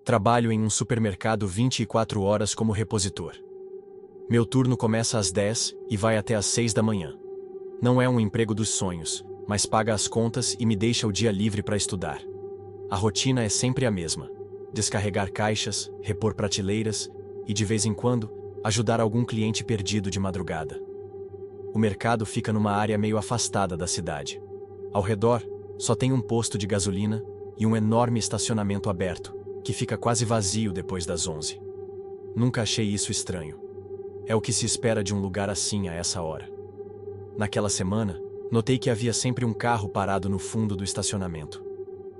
Trabalho em um supermercado 24 horas como repositor. Meu turno começa às 10 e vai até às 6 da manhã. Não é um emprego dos sonhos, mas paga as contas e me deixa o dia livre para estudar. A rotina é sempre a mesma: descarregar caixas, repor prateleiras e, de vez em quando, ajudar algum cliente perdido de madrugada. O mercado fica numa área meio afastada da cidade. Ao redor, só tem um posto de gasolina e um enorme estacionamento aberto, que fica quase vazio depois das 11. Nunca achei isso estranho. É o que se espera de um lugar assim a essa hora. Naquela semana, notei que havia sempre um carro parado no fundo do estacionamento.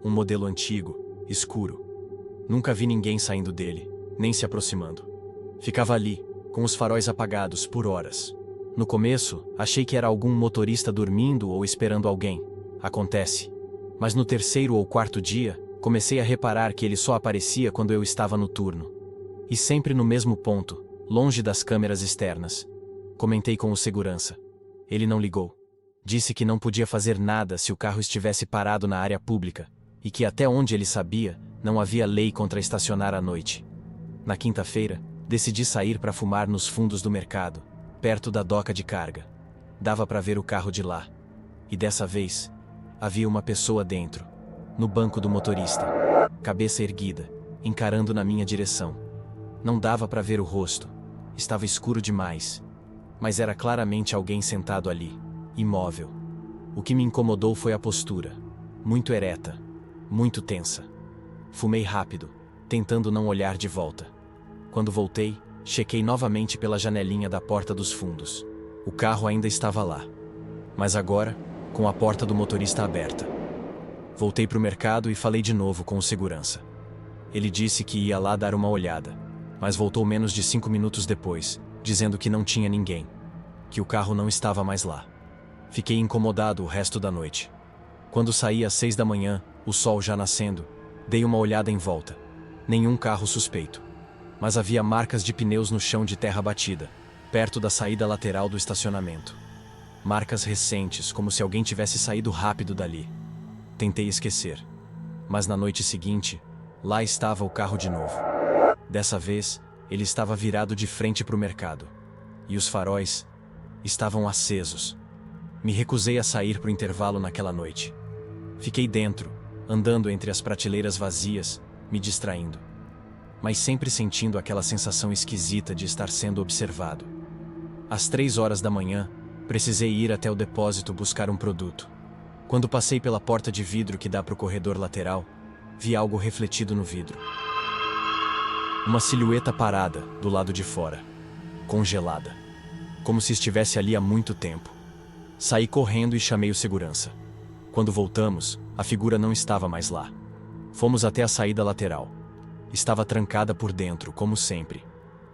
Um modelo antigo, escuro. Nunca vi ninguém saindo dele, nem se aproximando. Ficava ali, com os faróis apagados por horas. No começo, achei que era algum motorista dormindo ou esperando alguém. Acontece. Mas no terceiro ou quarto dia, comecei a reparar que ele só aparecia quando eu estava no turno. E sempre no mesmo ponto, longe das câmeras externas. Comentei com o segurança. Ele não ligou. Disse que não podia fazer nada se o carro estivesse parado na área pública, e que até onde ele sabia, não havia lei contra estacionar à noite. Na quinta-feira, decidi sair para fumar nos fundos do mercado, perto da doca de carga. Dava para ver o carro de lá. E dessa vez, havia uma pessoa dentro, no banco do motorista, cabeça erguida, encarando na minha direção. Não dava para ver o rosto, estava escuro demais, mas era claramente alguém sentado ali, imóvel. O que me incomodou foi a postura, muito ereta, muito tensa. Fumei rápido, tentando não olhar de volta. Quando voltei, chequei novamente pela janelinha da porta dos fundos. O carro ainda estava lá, mas agora, com a porta do motorista aberta. Voltei para o mercado e falei de novo com o segurança. Ele disse que ia lá dar uma olhada, mas voltou menos de 5 minutos depois, dizendo que não tinha ninguém, que o carro não estava mais lá. Fiquei incomodado o resto da noite. Quando saí às 6 da manhã, o sol já nascendo, dei uma olhada em volta. Nenhum carro suspeito. Mas havia marcas de pneus no chão de terra batida, perto da saída lateral do estacionamento. Marcas recentes, como se alguém tivesse saído rápido dali. Tentei esquecer. Mas na noite seguinte, lá estava o carro de novo. Dessa vez, ele estava virado de frente para o mercado. E os faróis estavam acesos. Me recusei a sair para o intervalo naquela noite. Fiquei dentro, andando entre as prateleiras vazias, me distraindo. Mas sempre sentindo aquela sensação esquisita de estar sendo observado. Às 3 horas da manhã, precisei ir até o depósito buscar um produto. Quando passei pela porta de vidro que dá para o corredor lateral, vi algo refletido no vidro. Uma silhueta parada, do lado de fora, congelada, como se estivesse ali há muito tempo. Saí correndo e chamei o segurança. Quando voltamos, a figura não estava mais lá. Fomos até a saída lateral. Estava trancada por dentro, como sempre.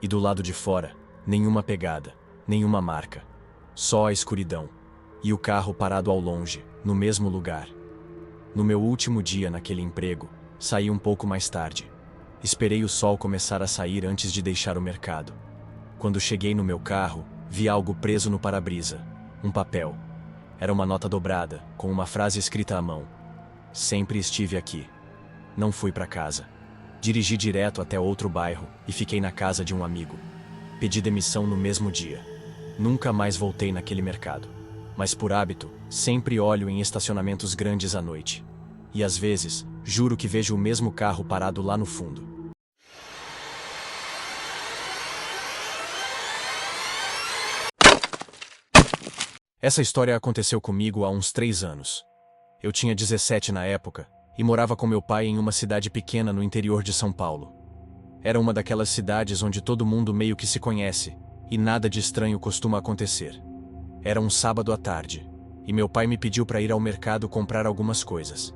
E do lado de fora, nenhuma pegada, nenhuma marca. Só a escuridão. E o carro parado ao longe, no mesmo lugar. No meu último dia naquele emprego, saí um pouco mais tarde. Esperei o sol começar a sair antes de deixar o mercado. Quando cheguei no meu carro, vi algo preso no para-brisa. Um papel. Era uma nota dobrada, com uma frase escrita à mão. Sempre estive aqui. Não fui para casa. Dirigi direto até outro bairro e fiquei na casa de um amigo. Pedi demissão no mesmo dia. Nunca mais voltei naquele mercado. Mas por hábito, sempre olho em estacionamentos grandes à noite. E às vezes, juro que vejo o mesmo carro parado lá no fundo. Essa história aconteceu comigo há uns 3 anos. Eu tinha 17 na época e morava com meu pai em uma cidade pequena no interior de São Paulo. Era uma daquelas cidades onde todo mundo meio que se conhece e nada de estranho costuma acontecer. Era um sábado à tarde e meu pai me pediu para ir ao mercado comprar algumas coisas.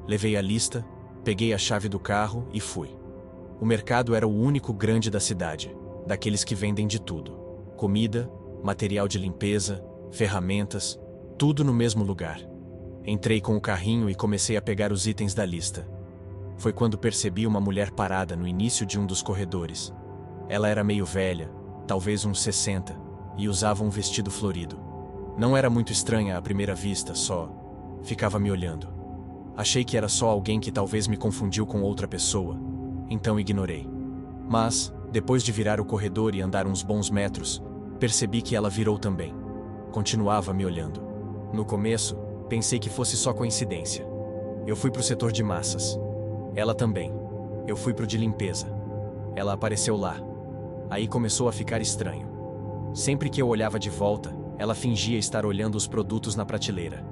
Levei a lista, peguei a chave do carro e fui. O mercado era o único grande da cidade, daqueles que vendem de tudo: comida, material de limpeza, ferramentas, tudo no mesmo lugar. Entrei com o carrinho e comecei a pegar os itens da lista. Foi quando percebi uma mulher parada no início de um dos corredores. Ela era meio velha, talvez uns 60, e usava um vestido florido. Não era muito estranha à primeira vista, só ficava me olhando. Achei que era só alguém que talvez me confundiu com outra pessoa. então ignorei. Mas, depois de virar o corredor e andar uns bons metros, percebi que ela virou também. Continuava me olhando. No começo, pensei que fosse só coincidência. Eu fui pro setor de massas. Ela também. Eu fui pro de limpeza. Ela apareceu lá. Aí começou a ficar estranho. Sempre que eu olhava de volta, ela fingia estar olhando os produtos na prateleira.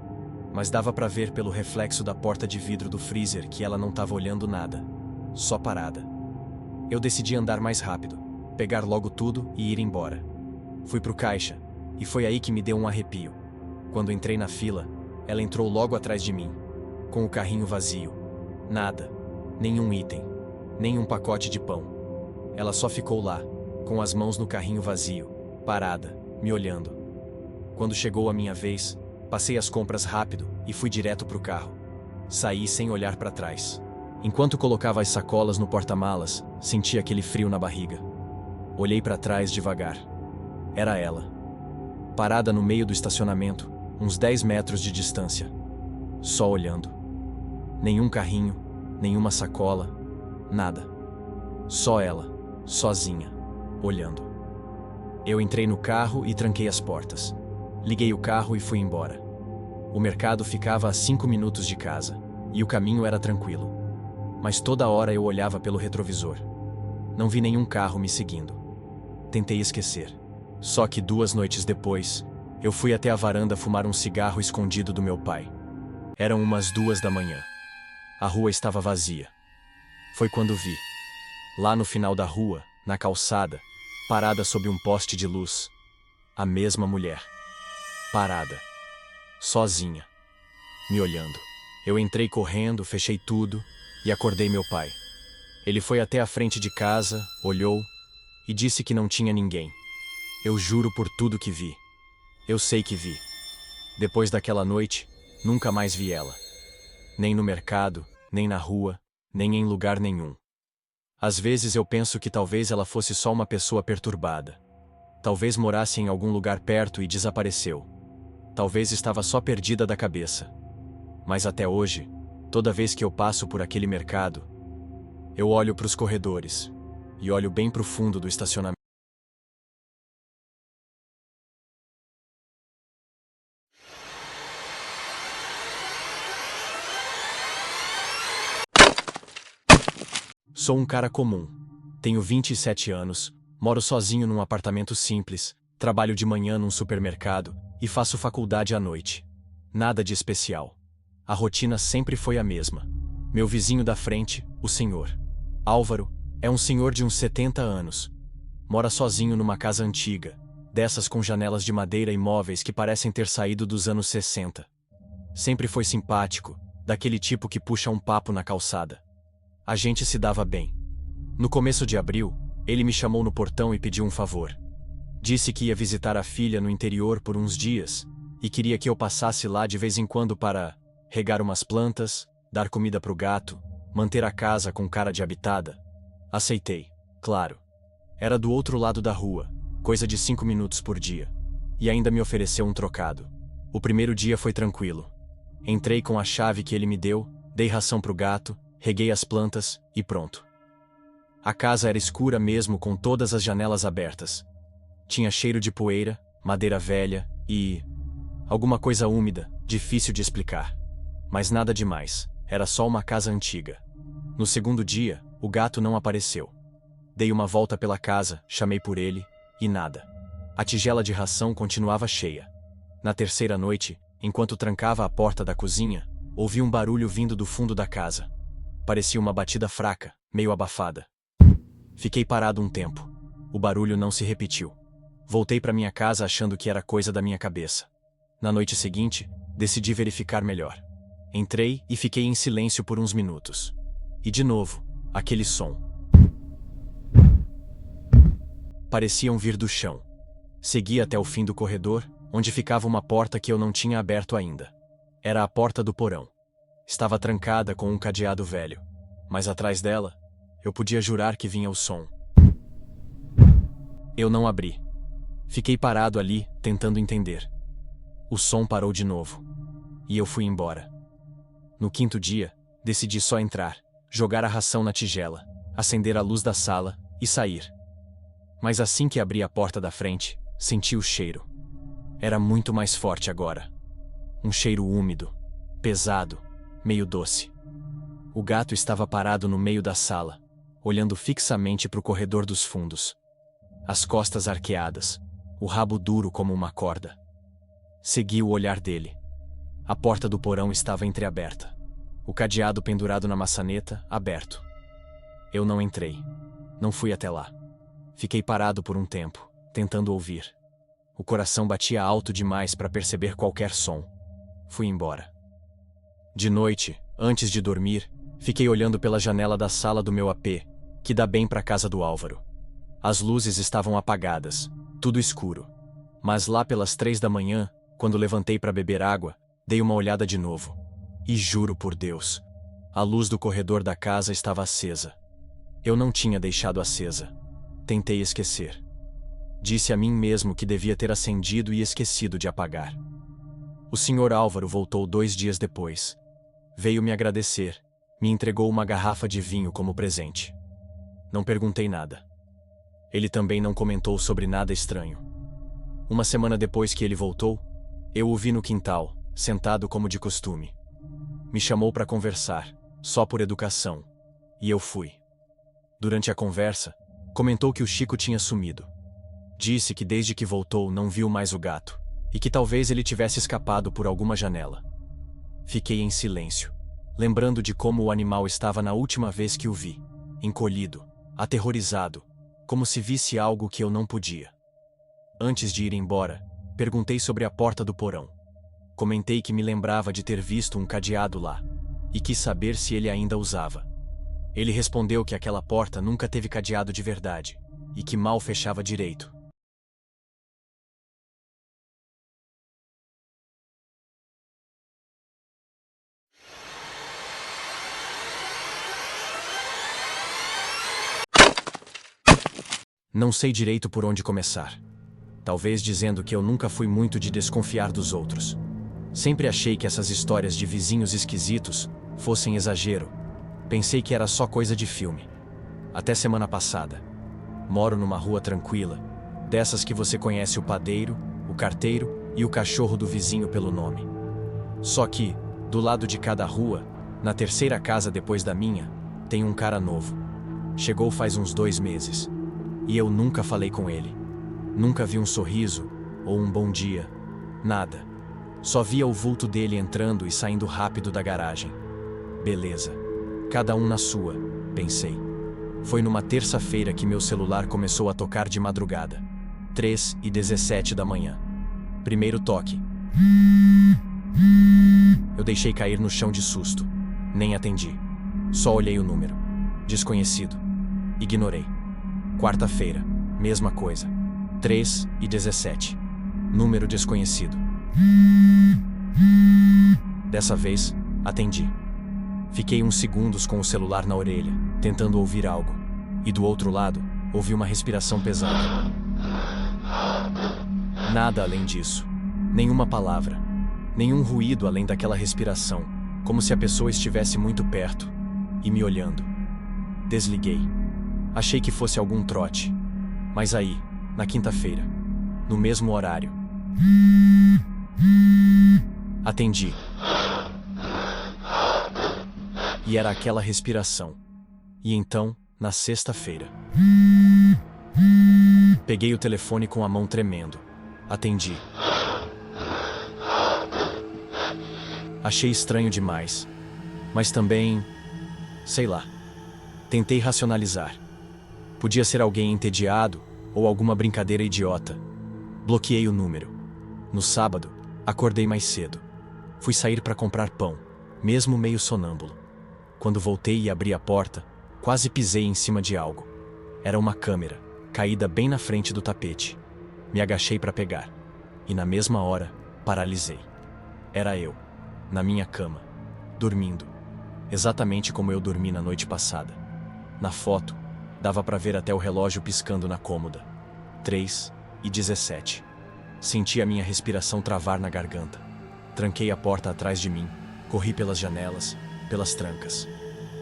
Mas dava pra ver pelo reflexo da porta de vidro do freezer que ela não estava olhando nada. Só parada. Eu decidi andar mais rápido, pegar logo tudo e ir embora. Fui pro caixa, e foi aí que me deu um arrepio. Quando entrei na fila, ela entrou logo atrás de mim, com o carrinho vazio. Nada, nenhum item, nem um pacote de pão. Ela só ficou lá, com as mãos no carrinho vazio, parada, me olhando. Quando chegou a minha vez, passei as compras rápido e fui direto pro carro. Saí sem olhar para trás. Enquanto colocava as sacolas no porta-malas, senti aquele frio na barriga. Olhei para trás devagar. Era ela. Parada no meio do estacionamento, uns 10 metros de distância. Só olhando. Nenhum carrinho, nenhuma sacola, nada. Só ela, sozinha, olhando. Eu entrei no carro e tranquei as portas. Liguei o carro e fui embora. O mercado ficava a 5 minutos de casa, e o caminho era tranquilo. Mas toda hora eu olhava pelo retrovisor. Não vi nenhum carro me seguindo. Tentei esquecer. Só que 2 noites depois, eu fui até a varanda fumar um cigarro escondido do meu pai. Eram umas 2 da manhã. A rua estava vazia. Foi quando vi. Lá no final da rua, na calçada, parada sob um poste de luz, a mesma mulher. Parada. Sozinha. Me olhando. Eu entrei correndo, fechei tudo e acordei meu pai. Ele foi até a frente de casa, olhou e disse que não tinha ninguém. Eu juro por tudo que vi. Eu sei que vi. Depois daquela noite, nunca mais vi ela. Nem no mercado, nem na rua, nem em lugar nenhum. Às vezes eu penso que talvez ela fosse só uma pessoa perturbada. Talvez morasse em algum lugar perto e desapareceu. Talvez estava só perdida da cabeça. Mas até hoje, toda vez que eu passo por aquele mercado, eu olho para os corredores e olho bem para o fundo do estacionamento. Sou um cara comum. Tenho 27 anos, moro sozinho num apartamento simples, trabalho de manhã num supermercado e faço faculdade à noite. Nada de especial. A rotina sempre foi a mesma. Meu vizinho da frente, o senhor Álvaro, é um senhor de uns 70 anos. Mora sozinho numa casa antiga, dessas com janelas de madeira e móveis que parecem ter saído dos anos 60. Sempre foi simpático, daquele tipo que puxa um papo na calçada. A gente se dava bem. No começo de abril, ele me chamou no portão e pediu um favor. Disse que ia visitar a filha no interior por uns dias e queria que eu passasse lá de vez em quando para regar umas plantas, dar comida pro gato, manter a casa com cara de habitada. Aceitei, claro. Era do outro lado da rua, coisa de 5 minutos por dia. E ainda me ofereceu um trocado. O primeiro dia foi tranquilo. Entrei com a chave que ele me deu, dei ração pro gato, reguei as plantas e pronto. A casa era escura mesmo, com todas as janelas abertas. Tinha cheiro de poeira, madeira velha e alguma coisa úmida, difícil de explicar. Mas nada demais, era só uma casa antiga. No segundo dia, o gato não apareceu. Dei uma volta pela casa, chamei por ele, e nada. A tigela de ração continuava cheia. Na terceira noite, enquanto trancava a porta da cozinha, ouvi um barulho vindo do fundo da casa. Parecia uma batida fraca, meio abafada. Fiquei parado um tempo. O barulho não se repetiu. Voltei para minha casa achando que era coisa da minha cabeça. Na noite seguinte, decidi verificar melhor. Entrei e fiquei em silêncio por uns minutos. E de novo, aquele som. Pareciam vir do chão. Segui até o fim do corredor, onde ficava uma porta que eu não tinha aberto ainda. Era a porta do porão. Estava trancada com um cadeado velho, mas atrás dela, eu podia jurar que vinha o som. Eu não abri. Fiquei parado ali, tentando entender. O som parou de novo. E eu fui embora. No quinto dia, decidi só entrar, jogar a ração na tigela acender a luz da sala e sair. Mas assim que abri a porta da frente, senti o cheiro. Era muito mais forte agora. Um cheiro úmido, pesado, meio doce. O gato estava parado no meio da sala, olhando fixamente para o corredor dos fundos. As costas arqueadas, o rabo duro como uma corda. Segui o olhar dele. A porta do porão estava entreaberta. O cadeado pendurado na maçaneta, aberto. Eu não entrei. Não fui até lá. Fiquei parado por um tempo, tentando ouvir. O coração batia alto demais para perceber qualquer som. Fui embora. De noite, antes de dormir, fiquei olhando pela janela da sala do meu AP, que dá bem para a casa do Álvaro. As luzes estavam apagadas, tudo escuro. Mas lá pelas 3 da manhã, quando levantei para beber água, dei uma olhada de novo. E juro por Deus, a luz do corredor da casa estava acesa. Eu não tinha deixado acesa. Tentei esquecer. Disse a mim mesmo que devia ter acendido e esquecido de apagar. O Sr. Álvaro voltou 2 dias depois. Veio me agradecer, me entregou uma garrafa de vinho como presente. Não perguntei nada. Ele também não comentou sobre nada estranho. Uma semana depois que ele voltou, eu o vi no quintal, sentado como de costume. Me chamou para conversar, só por educação, e eu fui. Durante a conversa, comentou que o Chico tinha sumido. Disse que desde que voltou não viu mais o gato, e que talvez ele tivesse escapado por alguma janela. Fiquei em silêncio, lembrando de como o animal estava na última vez que o vi, encolhido, aterrorizado, como se visse algo que eu não podia. Antes de ir embora, perguntei sobre a porta do porão. Comentei que me lembrava de ter visto um cadeado lá, e quis saber se ele ainda usava. Ele respondeu que aquela porta nunca teve cadeado de verdade, e que mal fechava direito. Não sei direito por onde começar. Talvez dizendo que eu nunca fui muito de desconfiar dos outros. Sempre achei que essas histórias de vizinhos esquisitos fossem exagero. Pensei que era só coisa de filme. Até semana passada. Moro numa rua tranquila, dessas que você conhece o padeiro, o carteiro e o cachorro do vizinho pelo nome. Só que, do lado de cada rua, na terceira casa depois da minha, tem um cara novo. Chegou faz uns 2 meses. E eu nunca falei com ele. Nunca vi um sorriso, ou um bom dia. Nada. Só via o vulto dele entrando e saindo rápido da garagem. Beleza. Cada um na sua, pensei. Foi numa terça-feira que meu celular começou a tocar de madrugada. 3h17 da manhã. Primeiro toque. Eu deixei cair no chão de susto. Nem atendi. Só olhei o número. Desconhecido. Ignorei. Quarta-feira. Mesma coisa. 3h17. Número desconhecido. Dessa vez, atendi. Fiquei uns segundos com o celular na orelha, tentando ouvir algo. E do outro lado, ouvi uma respiração pesada. Nada além disso. Nenhuma palavra. Nenhum ruído além daquela respiração, como se a pessoa estivesse muito perto e me olhando. Desliguei. Achei que fosse algum trote. Mas aí, na quinta-feira, no mesmo horário, atendi. E era aquela respiração. E então, na sexta-feira, peguei o telefone com a mão tremendo. Atendi. Achei estranho demais. Mas também, sei lá, tentei racionalizar. Podia ser alguém entediado ou alguma brincadeira idiota. Bloqueei o número. No sábado, acordei mais cedo. Fui sair para comprar pão, mesmo meio sonâmbulo. Quando voltei e abri a porta, quase pisei em cima de algo. Era uma câmera, caída bem na frente do tapete. Me agachei para pegar. E na mesma hora, paralisei. Era eu, na minha cama, dormindo. Exatamente como eu dormi na noite passada. Na foto, dava para ver até o relógio piscando na cômoda. 3h17. Senti a minha respiração travar na garganta. Tranquei a porta atrás de mim. Corri pelas janelas, pelas trancas.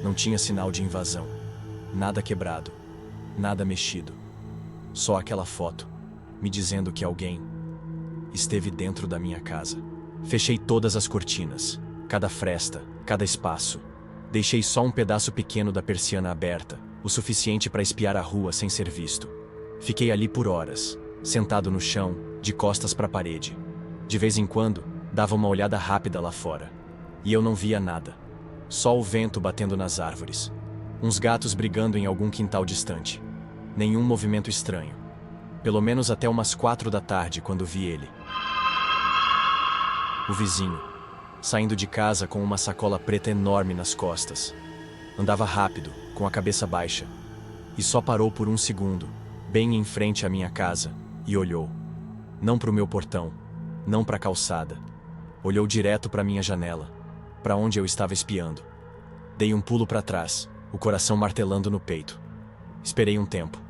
Não tinha sinal de invasão. Nada quebrado, nada mexido. Só aquela foto, me dizendo que alguém esteve dentro da minha casa. Fechei todas as cortinas, cada fresta, cada espaço. Deixei só um pedaço pequeno da persiana aberta, o suficiente para espiar a rua sem ser visto. Fiquei ali por horas, sentado no chão, de costas para a parede. De vez em quando, dava uma olhada rápida lá fora. E eu não via nada. Só o vento batendo nas árvores. Uns gatos brigando em algum quintal distante. Nenhum movimento estranho. Pelo menos até umas 4 da tarde, quando vi ele. O vizinho, saindo de casa com uma sacola preta enorme nas costas. Andava rápido, com a cabeça baixa. E só parou por um segundo, bem em frente à minha casa, e olhou. Não para o meu portão, não para a calçada. Olhou direto para minha janela, para onde eu estava espiando. Dei um pulo para trás, o coração martelando no peito. Esperei um tempo,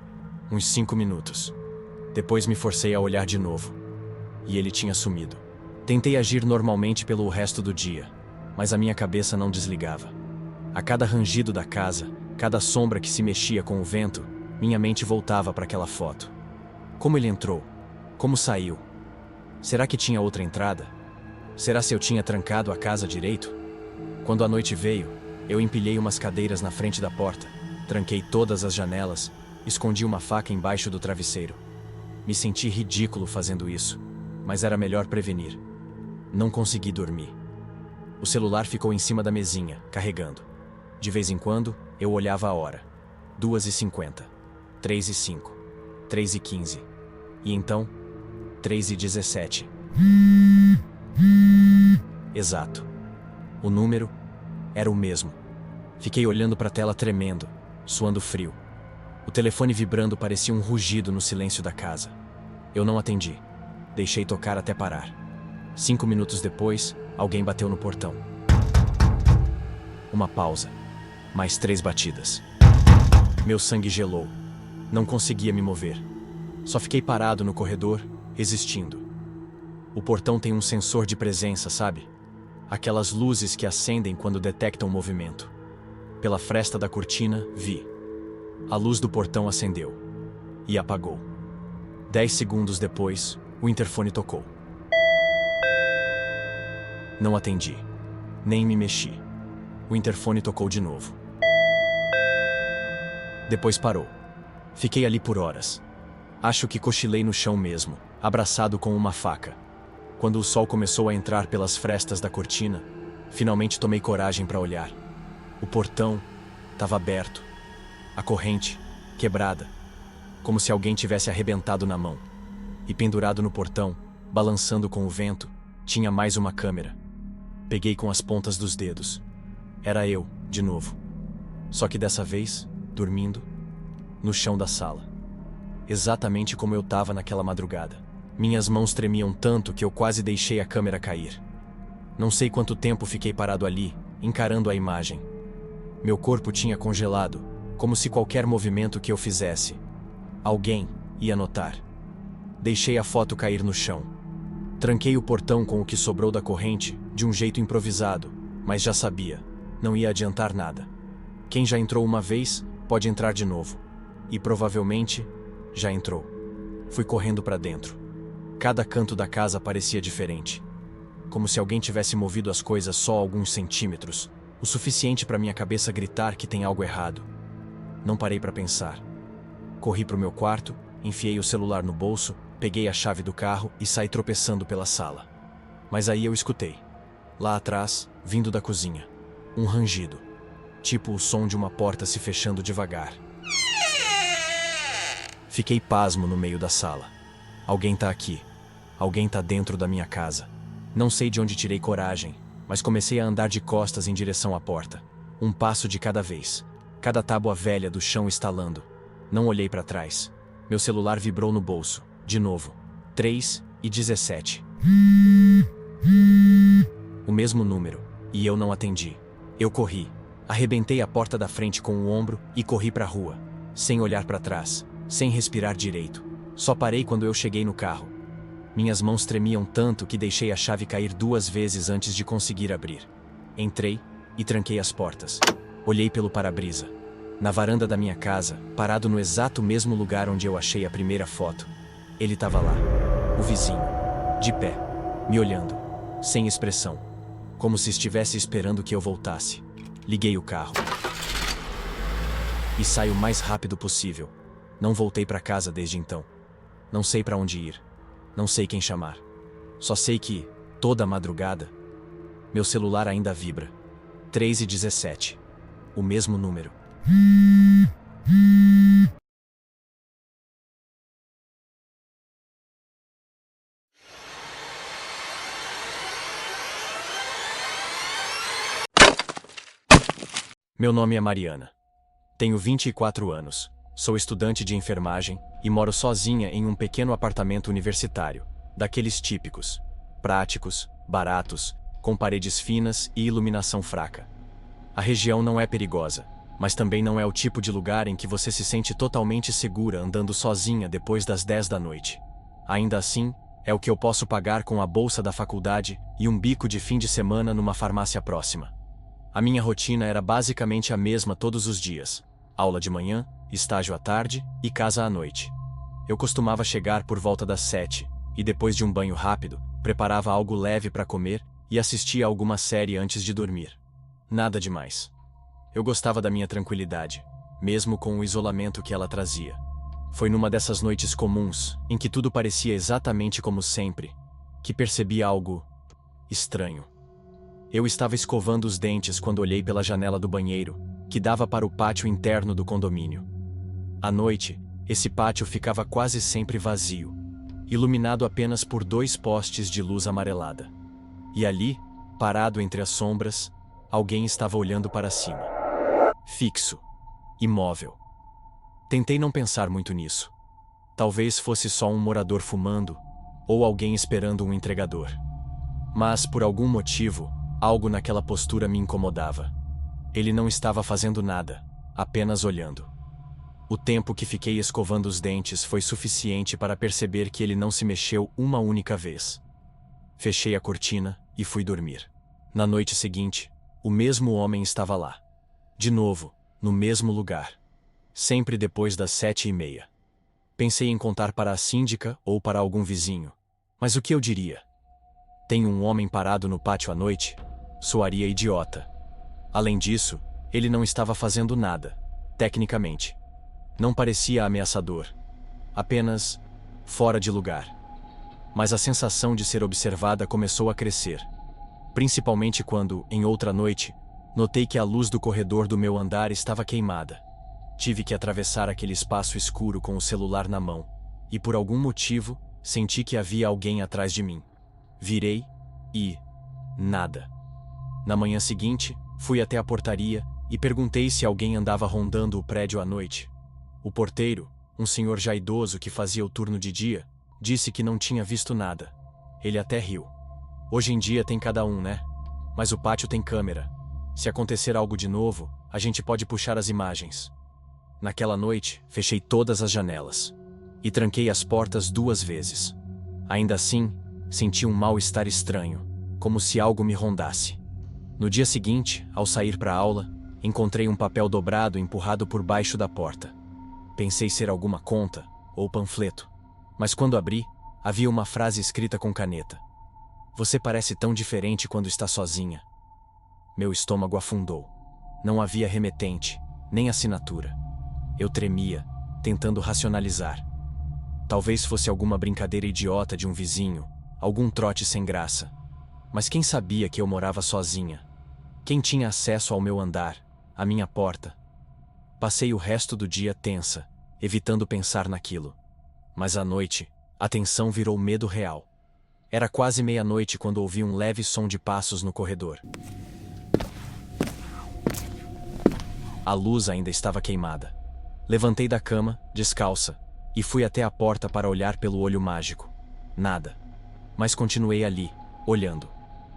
uns 5 minutos. Depois me forcei a olhar de novo. E ele tinha sumido. Tentei agir normalmente pelo resto do dia, mas a minha cabeça não desligava. A cada rangido da casa, cada sombra que se mexia com o vento, minha mente voltava para aquela foto. Como ele entrou? Como saiu? Será que tinha outra entrada? Será se eu tinha trancado a casa direito? Quando a noite veio, eu empilhei umas cadeiras na frente da porta, tranquei todas as janelas, escondi uma faca embaixo do travesseiro. Me senti ridículo fazendo isso, mas era melhor prevenir. Não consegui dormir. O celular ficou em cima da mesinha, carregando. De vez em quando, eu olhava a hora. 2h50, 3h05, 3h15. E então, 3h17. Exato. O número era o mesmo. Fiquei olhando para a tela tremendo, suando frio. O telefone vibrando parecia um rugido no silêncio da casa. Eu não atendi. Deixei tocar até parar. 5 minutos depois, alguém bateu no portão. Uma pausa. Mais 3 batidas. Meu sangue gelou. Não conseguia me mover. Só fiquei parado no corredor, existindo. O portão tem um sensor de presença, sabe? Aquelas luzes que acendem quando detectam movimento. Pela fresta da cortina, vi. A luz do portão acendeu. E apagou. 10 segundos depois, o interfone tocou. Não atendi. Nem me mexi. O interfone tocou de novo. Depois parou. Fiquei ali por horas. Acho que cochilei no chão mesmo, abraçado com uma faca. Quando o sol começou a entrar pelas frestas da cortina, finalmente tomei coragem para olhar. O portão estava aberto. A corrente, quebrada. Como se alguém tivesse arrebentado na mão. E pendurado no portão, balançando com o vento, tinha mais uma câmera. Peguei com as pontas dos dedos. Era eu, de novo. Só que dessa vez, dormindo, no chão da sala. Exatamente como eu estava naquela madrugada. Minhas mãos tremiam tanto que eu quase deixei a câmera cair. Não sei quanto tempo fiquei parado ali, encarando a imagem. Meu corpo tinha congelado, como se qualquer movimento que eu fizesse, alguém ia notar. Deixei a foto cair no chão. Tranquei o portão com o que sobrou da corrente, de um jeito improvisado, mas já sabia, não ia adiantar nada. Quem já entrou uma vez, pode entrar de novo. E provavelmente, já entrou. Fui correndo para dentro. Cada canto da casa parecia diferente. Como se alguém tivesse movido as coisas só alguns centímetros, o suficiente para minha cabeça gritar que tem algo errado. Não parei para pensar. Corri para o meu quarto, enfiei o celular no bolso, peguei a chave do carro e saí tropeçando pela sala. Mas aí eu escutei. Lá atrás, vindo da cozinha, um rangido. Tipo o som de uma porta se fechando devagar. Fiquei pasmo no meio da sala. Alguém tá aqui. Alguém tá dentro da minha casa. Não sei de onde tirei coragem, mas comecei a andar de costas em direção à porta. Um passo de cada vez. Cada tábua velha do chão estalando. Não olhei para trás. Meu celular vibrou no bolso. De novo. 3h17. O mesmo número. E eu não atendi. Eu corri. Arrebentei a porta da frente com o ombro e corri para a rua. Sem olhar para trás. Sem respirar direito. Só parei quando eu cheguei no carro. Minhas mãos tremiam tanto que deixei a chave cair 2 vezes antes de conseguir abrir. Entrei e tranquei as portas. Olhei pelo para-brisa. Na varanda da minha casa, parado no exato mesmo lugar onde eu achei a primeira foto. Ele estava lá, o vizinho, de pé, me olhando, sem expressão, como se estivesse esperando que eu voltasse. Liguei o carro e saí o mais rápido possível. Não voltei para casa desde então. Não sei para onde ir, não sei quem chamar. Só sei que, toda madrugada, meu celular ainda vibra. 3:17. O mesmo número. Meu nome é Mariana. Tenho 24 anos. Sou estudante de enfermagem e moro sozinha em um pequeno apartamento universitário, daqueles típicos, práticos, baratos, com paredes finas e iluminação fraca. A região não é perigosa, mas também não é o tipo de lugar em que você se sente totalmente segura andando sozinha depois das 10 da noite. Ainda assim, é o que eu posso pagar com a bolsa da faculdade e um bico de fim de semana numa farmácia próxima. A minha rotina era basicamente a mesma todos os dias: aula de manhã, estágio à tarde e casa à noite. Eu costumava chegar por volta das 7, e depois de um banho rápido, preparava algo leve para comer e assistia a alguma série antes de dormir. Nada demais. Eu gostava da minha tranquilidade, mesmo com o isolamento que ela trazia. Foi numa dessas noites comuns, em que tudo parecia exatamente como sempre, que percebi algo estranho. Eu estava escovando os dentes quando olhei pela janela do banheiro, que dava para o pátio interno do condomínio. À noite, esse pátio ficava quase sempre vazio, iluminado apenas por 2 postes de luz amarelada. E ali, parado entre as sombras, alguém estava olhando para cima. Fixo, imóvel. Tentei não pensar muito nisso. Talvez fosse só um morador fumando, ou alguém esperando um entregador. Mas, por algum motivo, algo naquela postura me incomodava. Ele não estava fazendo nada, apenas olhando. O tempo que fiquei escovando os dentes foi suficiente para perceber que ele não se mexeu uma única vez. Fechei a cortina e fui dormir. Na noite seguinte, o mesmo homem estava lá. De novo, no mesmo lugar. Sempre depois das 7:30. Pensei em contar para a síndica ou para algum vizinho. Mas o que eu diria? Tem um homem parado no pátio à noite? Soaria idiota. Além disso, ele não estava fazendo nada, tecnicamente. Não parecia ameaçador. Apenas fora de lugar. Mas a sensação de ser observada começou a crescer. Principalmente quando, em outra noite, notei que a luz do corredor do meu andar estava queimada. Tive que atravessar aquele espaço escuro com o celular na mão, e por algum motivo, senti que havia alguém atrás de mim. Virei e... nada. Na manhã seguinte, fui até a portaria e perguntei se alguém andava rondando o prédio à noite. O porteiro, um senhor já idoso que fazia o turno de dia, disse que não tinha visto nada. Ele até riu. Hoje em dia tem cada um, né? Mas o pátio tem câmera. Se acontecer algo de novo, a gente pode puxar as imagens. Naquela noite, fechei todas as janelas e tranquei as portas 2 vezes. Ainda assim, senti um mal-estar estranho, como se algo me rondasse. No dia seguinte, ao sair para a aula, encontrei um papel dobrado empurrado por baixo da porta. Pensei ser alguma conta ou panfleto, mas quando abri, havia uma frase escrita com caneta. Você parece tão diferente quando está sozinha. Meu estômago afundou. Não havia remetente, nem assinatura. Eu tremia, tentando racionalizar. Talvez fosse alguma brincadeira idiota de um vizinho, algum trote sem graça. Mas quem sabia que eu morava sozinha? Quem tinha acesso ao meu andar, à minha porta? Passei o resto do dia tensa, evitando pensar naquilo. Mas à noite, a tensão virou medo real. Era quase meia-noite quando ouvi um leve som de passos no corredor. A luz ainda estava queimada. Levantei da cama, descalça, e fui até a porta para olhar pelo olho mágico. Nada. Mas continuei ali, olhando.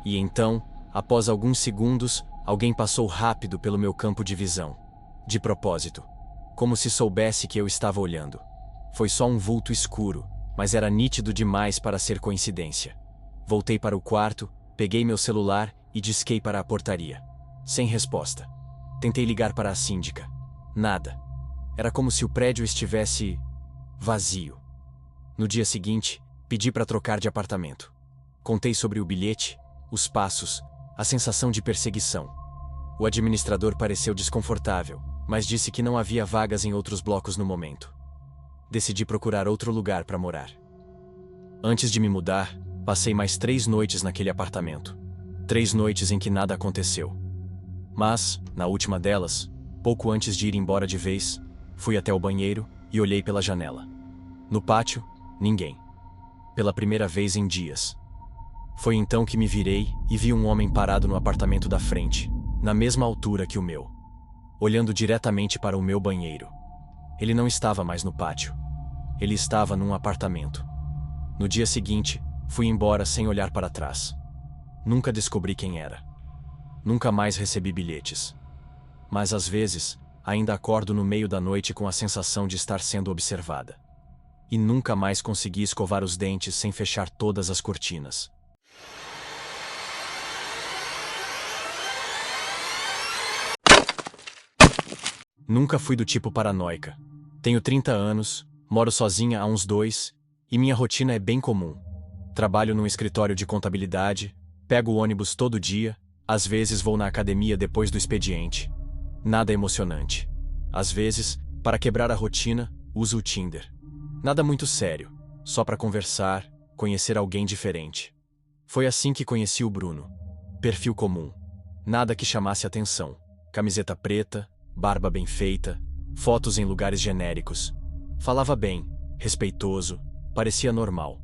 E então, após alguns segundos, alguém passou rápido pelo meu campo de visão. De propósito. Como se soubesse que eu estava olhando. Foi só um vulto escuro, mas era nítido demais para ser coincidência. Voltei para o quarto, peguei meu celular e disquei para a portaria. Sem resposta. Tentei ligar para a síndica. Nada. Era como se o prédio estivesse vazio. No dia seguinte, pedi para trocar de apartamento. Contei sobre o bilhete, os passos, a sensação de perseguição. O administrador pareceu desconfortável, mas disse que não havia vagas em outros blocos no momento. Decidi procurar outro lugar para morar. Antes de me mudar, passei mais 3 noites naquele apartamento. 3 noites em que nada aconteceu. Mas, na última delas, pouco antes de ir embora de vez, fui até o banheiro e olhei pela janela. No pátio, ninguém. Pela primeira vez em dias. Foi então que me virei e vi um homem parado no apartamento da frente, na mesma altura que o meu, olhando diretamente para o meu banheiro. Ele não estava mais no pátio. Ele estava num apartamento. No dia seguinte, fui embora sem olhar para trás. Nunca descobri quem era. Nunca mais recebi bilhetes. Mas às vezes, ainda acordo no meio da noite com a sensação de estar sendo observada. E nunca mais consegui escovar os dentes sem fechar todas as cortinas. Nunca fui do tipo paranoica. Tenho 30 anos, moro sozinha há uns 2, e minha rotina é bem comum. Trabalho num escritório de contabilidade, pego o ônibus todo dia, às vezes vou na academia depois do expediente. Nada emocionante. Às vezes, para quebrar a rotina, uso o Tinder. Nada muito sério, só para conversar, conhecer alguém diferente. Foi assim que conheci o Bruno. Perfil comum. Nada que chamasse atenção. Camiseta preta, barba bem feita, fotos em lugares genéricos. Falava bem, respeitoso, parecia normal.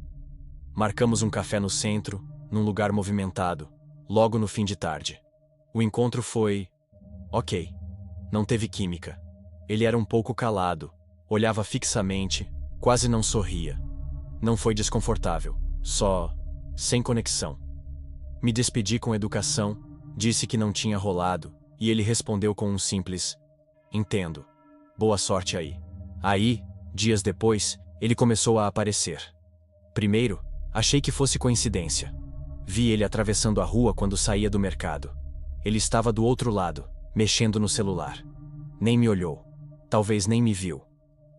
Marcamos um café no centro, num lugar movimentado, logo no fim de tarde. O encontro foi... ok. Não teve química. Ele era um pouco calado, olhava fixamente, quase não sorria. Não foi desconfortável, só... sem conexão. Me despedi com educação, disse que não tinha rolado, e ele respondeu com um simples: entendo. Boa sorte aí. Aí, dias depois, ele começou a aparecer. Primeiro, achei que fosse coincidência. Vi ele atravessando a rua quando saía do mercado. Ele estava do outro lado, mexendo no celular. Nem me olhou. Talvez nem me viu.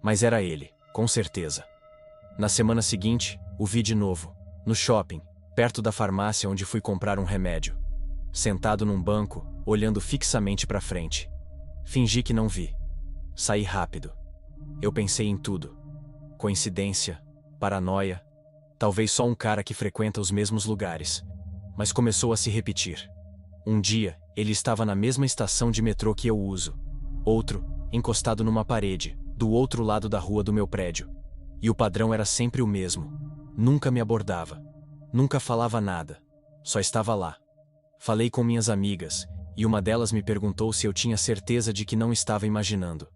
Mas era ele, com certeza. Na semana seguinte, o vi de novo, no shopping, perto da farmácia onde fui comprar um remédio. Sentado num banco, olhando fixamente para frente. Fingi que não vi. Saí rápido. Eu pensei em tudo. Coincidência, paranoia, talvez só um cara que frequenta os mesmos lugares. Mas começou a se repetir. Um dia, ele estava na mesma estação de metrô que eu uso. Outro, encostado numa parede, do outro lado da rua do meu prédio. E o padrão era sempre o mesmo. Nunca me abordava. Nunca falava nada. Só estava lá. Falei com minhas amigas, e uma delas me perguntou se eu tinha certeza de que não estava imaginando.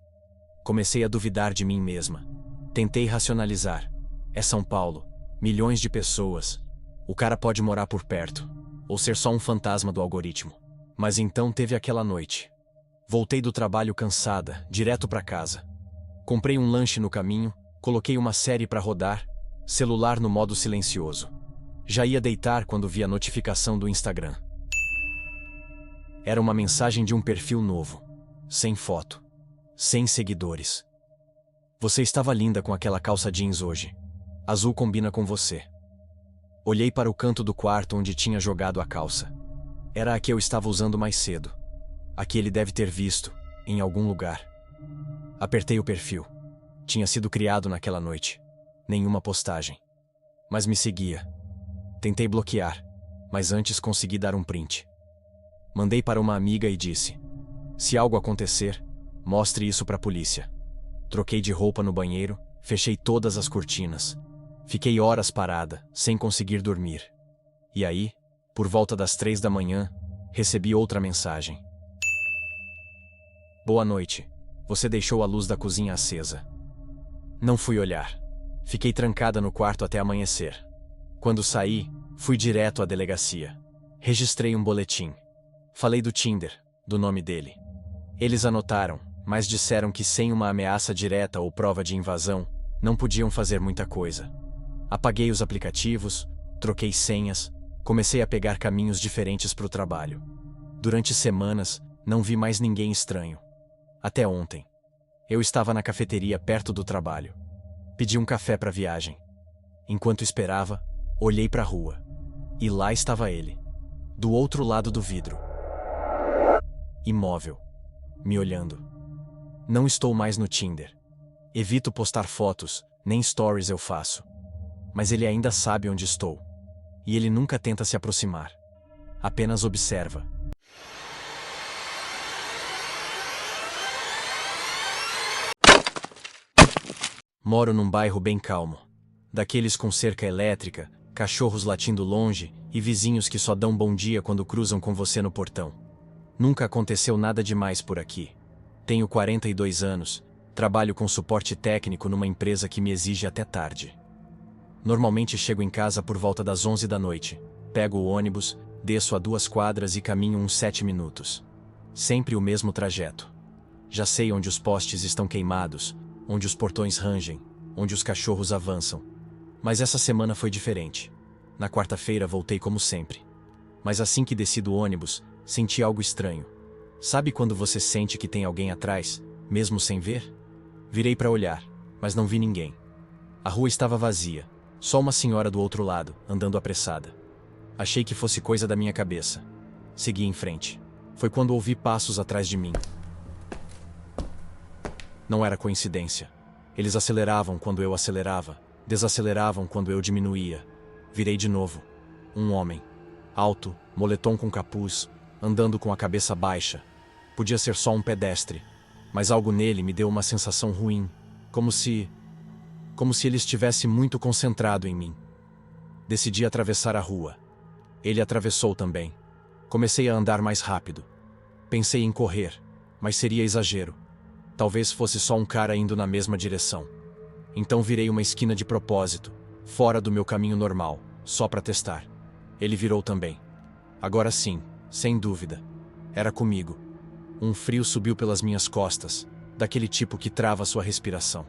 Comecei a duvidar de mim mesma. Tentei racionalizar. É São Paulo. Milhões de pessoas. O cara pode morar por perto. Ou ser só um fantasma do algoritmo. Mas então teve aquela noite. Voltei do trabalho cansada, direto para casa. Comprei um lanche no caminho, coloquei uma série para rodar, celular no modo silencioso. Já ia deitar quando vi a notificação do Instagram. Era uma mensagem de um perfil novo. Sem foto. Sem seguidores. Você estava linda com aquela calça jeans hoje. Azul combina com você. Olhei para o canto do quarto onde tinha jogado a calça. Era a que eu estava usando mais cedo. A que ele deve ter visto, em algum lugar. Apertei o perfil. Tinha sido criado naquela noite. Nenhuma postagem. Mas me seguia. Tentei bloquear, mas antes consegui dar um print. Mandei para uma amiga e disse: se algo acontecer, mostre isso para a polícia. Troquei de roupa no banheiro, fechei todas as cortinas. Fiquei horas parada, sem conseguir dormir. E aí, por volta das 3 da manhã, recebi outra mensagem. Boa noite. Você deixou a luz da cozinha acesa. Não fui olhar. Fiquei trancada no quarto até amanhecer. Quando saí, fui direto à delegacia. Registrei um boletim. Falei do Tinder, do nome dele. Eles anotaram, mas disseram que sem uma ameaça direta ou prova de invasão, não podiam fazer muita coisa. Apaguei os aplicativos, troquei senhas, comecei a pegar caminhos diferentes para o trabalho. Durante semanas, não vi mais ninguém estranho. Até ontem. Eu estava na cafeteria perto do trabalho. Pedi um café para a viagem. Enquanto esperava, olhei para a rua. E lá estava ele, do outro lado do vidro. Imóvel, me olhando. Não estou mais no Tinder. Evito postar fotos, nem stories eu faço. Mas ele ainda sabe onde estou. E ele nunca tenta se aproximar. Apenas observa. Moro num bairro bem calmo. Daqueles com cerca elétrica, cachorros latindo longe e vizinhos que só dão bom dia quando cruzam com você no portão. Nunca aconteceu nada demais por aqui. Tenho 42 anos, trabalho com suporte técnico numa empresa que me exige até tarde. Normalmente chego em casa por volta das 11 da noite, pego o ônibus, desço a 2 quadras e caminho uns 7 minutos. Sempre o mesmo trajeto. Já sei onde os postes estão queimados, onde os portões rangem, onde os cachorros avançam. Mas essa semana foi diferente. Na quarta-feira voltei como sempre. Mas assim que desci do ônibus, senti algo estranho. Sabe quando você sente que tem alguém atrás, mesmo sem ver? Virei para olhar, mas não vi ninguém. A rua estava vazia, só uma senhora do outro lado, andando apressada. Achei que fosse coisa da minha cabeça. Segui em frente. Foi quando ouvi passos atrás de mim. Não era coincidência. Eles aceleravam quando eu acelerava, desaceleravam quando eu diminuía. Virei de novo. Um homem. Alto, moletom com capuz, andando com a cabeça baixa. Podia ser só um pedestre, mas algo nele me deu uma sensação ruim, como se ele estivesse muito concentrado em mim. Decidi atravessar a rua. Ele atravessou também. Comecei a andar mais rápido. Pensei em correr, mas seria exagero. Talvez fosse só um cara indo na mesma direção. Então virei uma esquina de propósito, fora do meu caminho normal, só para testar. Ele virou também. Agora sim, sem dúvida. Era comigo. Um frio subiu pelas minhas costas, daquele tipo que trava sua respiração.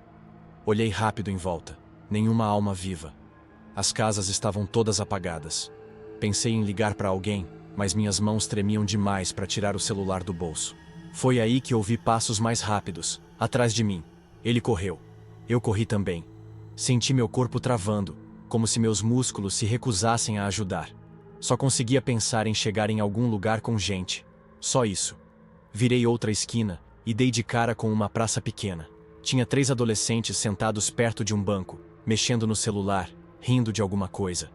Olhei rápido em volta. Nenhuma alma viva. As casas estavam todas apagadas. Pensei em ligar para alguém, mas minhas mãos tremiam demais para tirar o celular do bolso. Foi aí que ouvi passos mais rápidos, atrás de mim. Ele correu. Eu corri também. Senti meu corpo travando, como se meus músculos se recusassem a ajudar. Só conseguia pensar em chegar em algum lugar com gente. Só isso. Virei outra esquina e dei de cara com uma praça pequena. Tinha 3 adolescentes sentados perto de um banco, mexendo no celular, rindo de alguma coisa.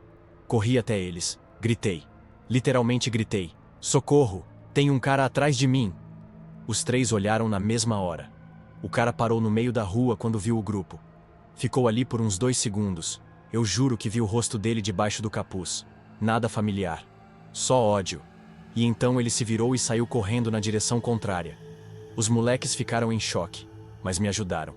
Corri até eles. Gritei. Literalmente gritei. Socorro! Tem um cara atrás de mim! Os 3 olharam na mesma hora. O cara parou no meio da rua quando viu o grupo. Ficou ali por uns 2 segundos. Eu juro que vi o rosto dele debaixo do capuz. Nada familiar. Só ódio. E então ele se virou e saiu correndo na direção contrária. Os moleques ficaram em choque, mas me ajudaram.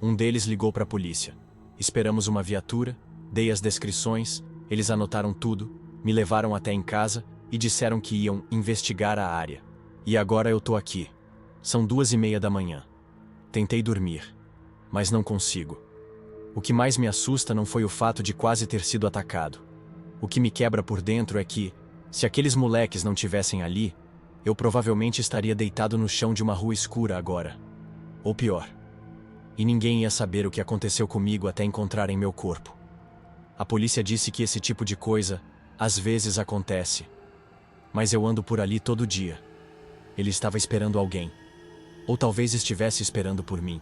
Um deles ligou para a polícia. Esperamos uma viatura, dei as descrições, eles anotaram tudo, me levaram até em casa e disseram que iam investigar a área. E agora eu tô aqui. São 2:30 da manhã. Tentei dormir, mas não consigo. O que mais me assusta não foi o fato de quase ter sido atacado. O que me quebra por dentro é que, se aqueles moleques não tivessem ali, eu provavelmente estaria deitado no chão de uma rua escura agora. Ou pior. E ninguém ia saber o que aconteceu comigo até encontrarem meu corpo. A polícia disse que esse tipo de coisa, às vezes acontece. Mas eu ando por ali todo dia. Ele estava esperando alguém. Ou talvez estivesse esperando por mim.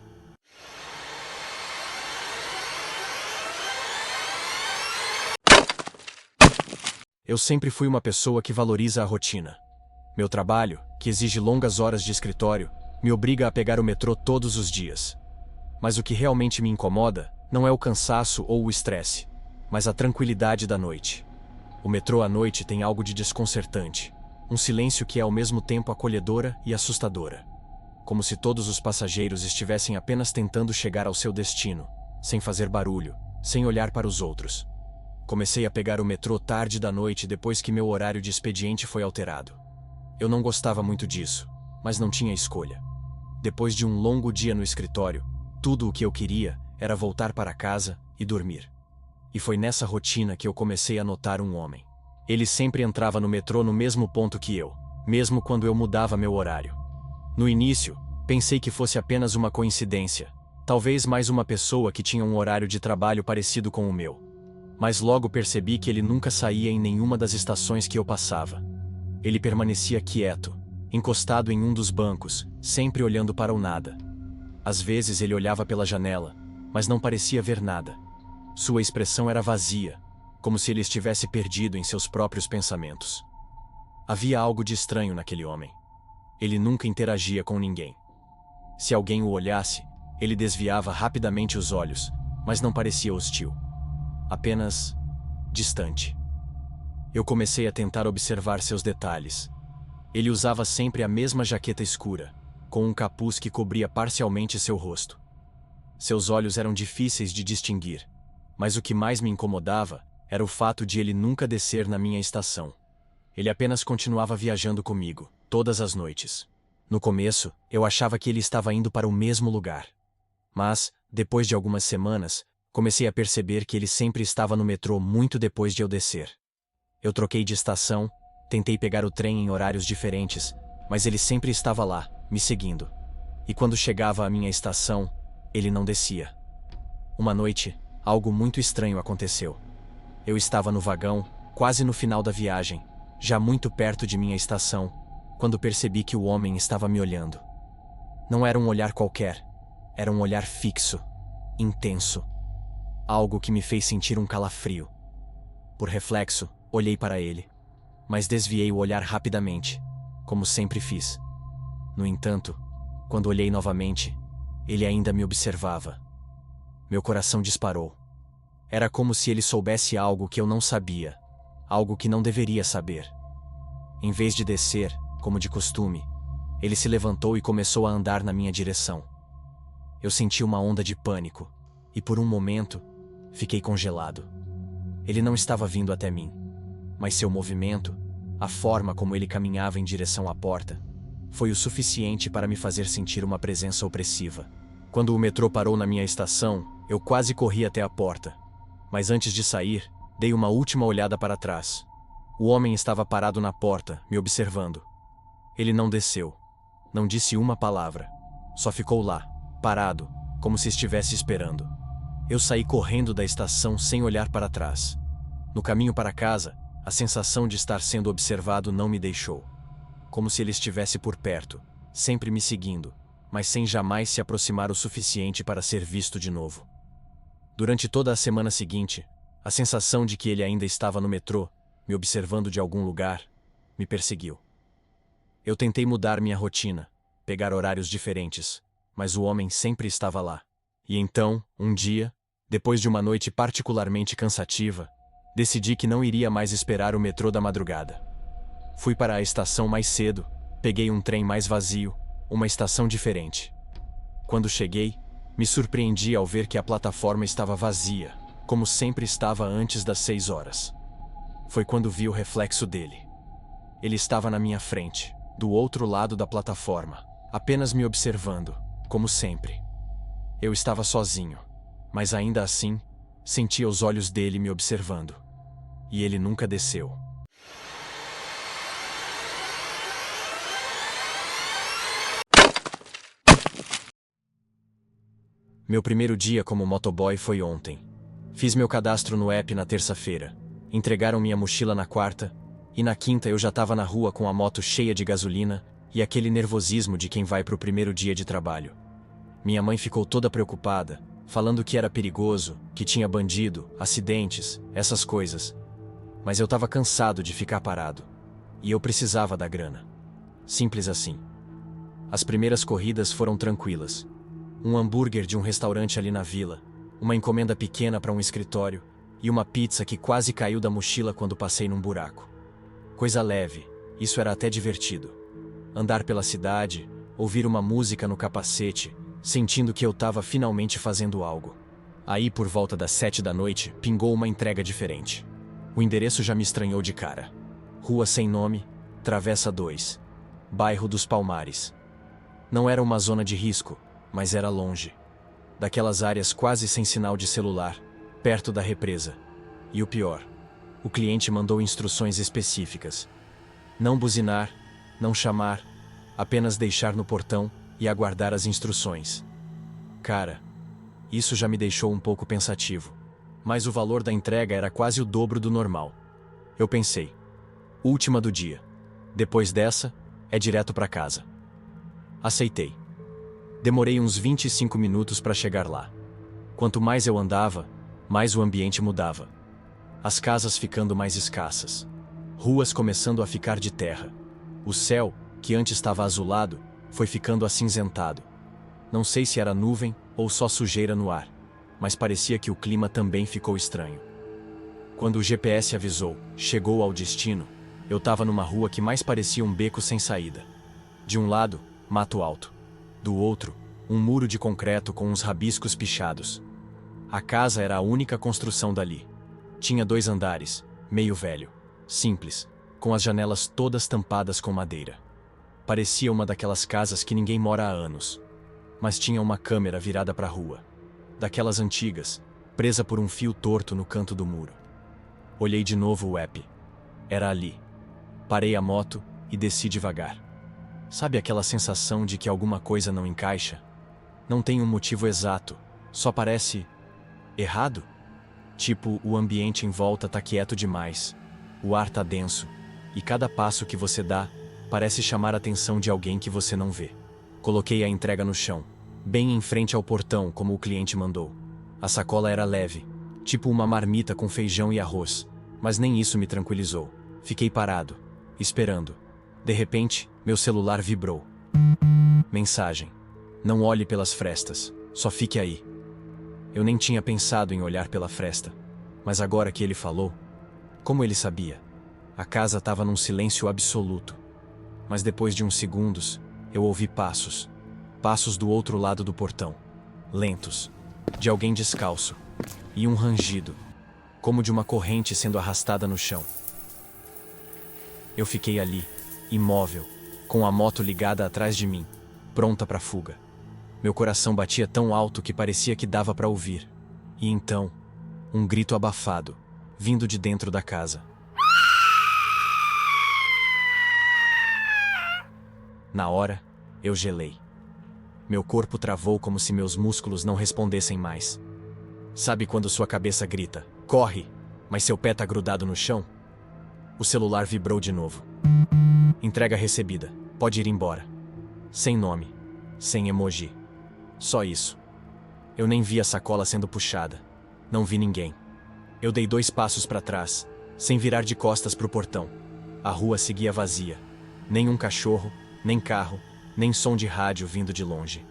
Eu sempre fui uma pessoa que valoriza a rotina. Meu trabalho, que exige longas horas de escritório, me obriga a pegar o metrô todos os dias. Mas o que realmente me incomoda não é o cansaço ou o estresse, mas a tranquilidade da noite. O metrô à noite tem algo de desconcertante, um silêncio que é ao mesmo tempo acolhedora e assustadora. Como se todos os passageiros estivessem apenas tentando chegar ao seu destino, sem fazer barulho, sem olhar para os outros. Comecei a pegar o metrô tarde da noite depois que meu horário de expediente foi alterado. Eu não gostava muito disso, mas não tinha escolha. Depois de um longo dia no escritório, tudo o que eu queria era voltar para casa e dormir. E foi nessa rotina que eu comecei a notar um homem. Ele sempre entrava no metrô no mesmo ponto que eu, mesmo quando eu mudava meu horário. No início, Pensei que fosse apenas uma coincidência. Talvez mais uma pessoa que tinha um horário de trabalho parecido com o meu. Mas logo percebi que ele nunca saía em nenhuma das estações que eu passava. Ele permanecia quieto, encostado em um dos bancos, sempre olhando para o nada. Às vezes ele olhava pela janela, mas não parecia ver nada. Sua expressão era vazia, como se ele estivesse perdido em seus próprios pensamentos. Havia algo de estranho naquele homem. Ele nunca interagia com ninguém. Se alguém o olhasse, ele desviava rapidamente os olhos, mas não parecia hostil. Apenas distante. Eu comecei a tentar observar seus detalhes. Ele usava sempre a mesma jaqueta escura, com um capuz que cobria parcialmente seu rosto. Seus olhos eram difíceis de distinguir, mas o que mais me incomodava era o fato de ele nunca descer na minha estação. Ele apenas continuava viajando comigo, todas as noites. No começo, eu achava que ele estava indo para o mesmo lugar. Mas, depois de algumas semanas, comecei a perceber que ele sempre estava no metrô muito depois de eu descer. Eu troquei de estação, tentei pegar o trem em horários diferentes, mas ele sempre estava lá, me seguindo. E quando chegava à minha estação, ele não descia. Uma noite, algo muito estranho aconteceu. Eu estava no vagão, quase no final da viagem, já muito perto de minha estação, quando percebi que o homem estava me olhando. Não era um olhar qualquer, era um olhar fixo, intenso. Algo que me fez sentir um calafrio. Por reflexo, olhei para ele, mas desviei o olhar rapidamente, como sempre fiz. No entanto, quando olhei novamente, ele ainda me observava. Meu coração disparou. Era como se ele soubesse algo que eu não sabia, algo que não deveria saber. Em vez de descer, como de costume, ele se levantou e começou a andar na minha direção. Eu senti uma onda de pânico, e por um momento, fiquei congelado. Ele não estava vindo até mim, mas seu movimento, a forma como ele caminhava em direção à porta, foi o suficiente para me fazer sentir uma presença opressiva. Quando o metrô parou na minha estação, eu quase corri até a porta. Mas antes de sair, dei uma última olhada para trás. O homem estava parado na porta, me observando. Ele não desceu. Não disse uma palavra. Só ficou lá, parado, como se estivesse esperando. Eu saí correndo da estação sem olhar para trás. No caminho para casa, a sensação de estar sendo observado não me deixou. Como se ele estivesse por perto, sempre me seguindo, mas sem jamais se aproximar o suficiente para ser visto de novo. Durante toda a semana seguinte, a sensação de que ele ainda estava no metrô, me observando de algum lugar, me perseguiu. Eu tentei mudar minha rotina, pegar horários diferentes, mas o homem sempre estava lá. E então, um dia, depois de uma noite particularmente cansativa, decidi que não iria mais esperar o metrô da madrugada. Fui para a estação mais cedo, peguei um trem mais vazio, uma estação diferente. Quando cheguei, me surpreendi ao ver que a plataforma estava vazia, como sempre estava antes das 6 horas. Foi quando vi o reflexo dele. Ele estava na minha frente, do outro lado da plataforma, apenas me observando, como sempre. Eu estava sozinho, mas ainda assim, sentia os olhos dele me observando. E ele nunca desceu. Meu primeiro dia como motoboy foi ontem. Fiz meu cadastro no app na terça-feira. Entregaram minha mochila na quarta, e na quinta eu já estava na rua com a moto cheia de gasolina e aquele nervosismo de quem vai para o primeiro dia de trabalho. Minha mãe ficou toda preocupada, falando que era perigoso, que tinha bandido, acidentes, essas coisas. Mas eu estava cansado de ficar parado. E eu precisava da grana. Simples assim. As primeiras corridas foram tranquilas. Um hambúrguer de um restaurante ali na vila, uma encomenda pequena para um escritório e uma pizza que quase caiu da mochila quando passei num buraco. Coisa leve, isso era até divertido. Andar pela cidade, ouvir uma música no capacete, sentindo que eu estava finalmente fazendo algo. Aí, por volta das 7 da noite, pingou uma entrega diferente. O endereço já me estranhou de cara. Rua sem nome, Travessa 2, bairro dos Palmares. Não era uma zona de risco, mas era longe. Daquelas áreas quase sem sinal de celular, perto da represa. E o pior, o cliente mandou instruções específicas. Não buzinar, não chamar, apenas deixar no portão, e aguardar as instruções. Cara, isso já me deixou um pouco pensativo. Mas o valor da entrega era quase o dobro do normal. Eu pensei, última do dia. Depois dessa, é direto para casa. Aceitei. Demorei uns 25 minutos para chegar lá. Quanto mais eu andava, mais o ambiente mudava. As casas ficando mais escassas. Ruas começando a ficar de terra. O céu, que antes estava azulado, foi ficando acinzentado. Não sei se era nuvem ou só sujeira no ar, mas parecia que o clima também ficou estranho. Quando o GPS avisou, chegou ao destino, eu estava numa rua que mais parecia um beco sem saída. De um lado, mato alto. Do outro, um muro de concreto com uns rabiscos pichados. A casa era a única construção dali. Tinha 2 andares, meio velho, simples, com as janelas todas tampadas com madeira. Parecia uma daquelas casas que ninguém mora há anos. Mas tinha uma câmera virada para a rua. Daquelas antigas, presa por um fio torto no canto do muro. Olhei de novo o app. Era ali. Parei a moto e desci devagar. Sabe aquela sensação de que alguma coisa não encaixa? Não tem um motivo exato, só parece errado? Tipo, o ambiente em volta tá quieto demais, o ar tá denso, e cada passo que você dá parece chamar a atenção de alguém que você não vê. Coloquei a entrega no chão, bem em frente ao portão, como o cliente mandou. A sacola era leve, tipo uma marmita com feijão e arroz, mas nem isso me tranquilizou. Fiquei parado, esperando. De repente, meu celular vibrou. Mensagem. Não olhe pelas frestas, só fique aí. Eu nem tinha pensado em olhar pela fresta, mas agora que ele falou, como ele sabia? A casa estava num silêncio absoluto. Mas depois de uns segundos, eu ouvi passos. Passos do outro lado do portão. Lentos. De alguém descalço. E um rangido. Como de uma corrente sendo arrastada no chão. Eu fiquei ali, imóvel, com a moto ligada atrás de mim, pronta para fuga. Meu coração batia tão alto que parecia que dava para ouvir. E então, um grito abafado, vindo de dentro da casa. Na hora, eu gelei. Meu corpo travou como se meus músculos não respondessem mais. Sabe quando sua cabeça grita, corre, mas seu pé tá grudado no chão? O celular vibrou de novo. Entrega recebida, pode ir embora. Sem nome, sem emoji. Só isso. Eu nem vi a sacola sendo puxada. Não vi ninguém. Eu dei 2 passos para trás, sem virar de costas pro portão. A rua seguia vazia. Nem um cachorro, nem carro, nem som de rádio vindo de longe.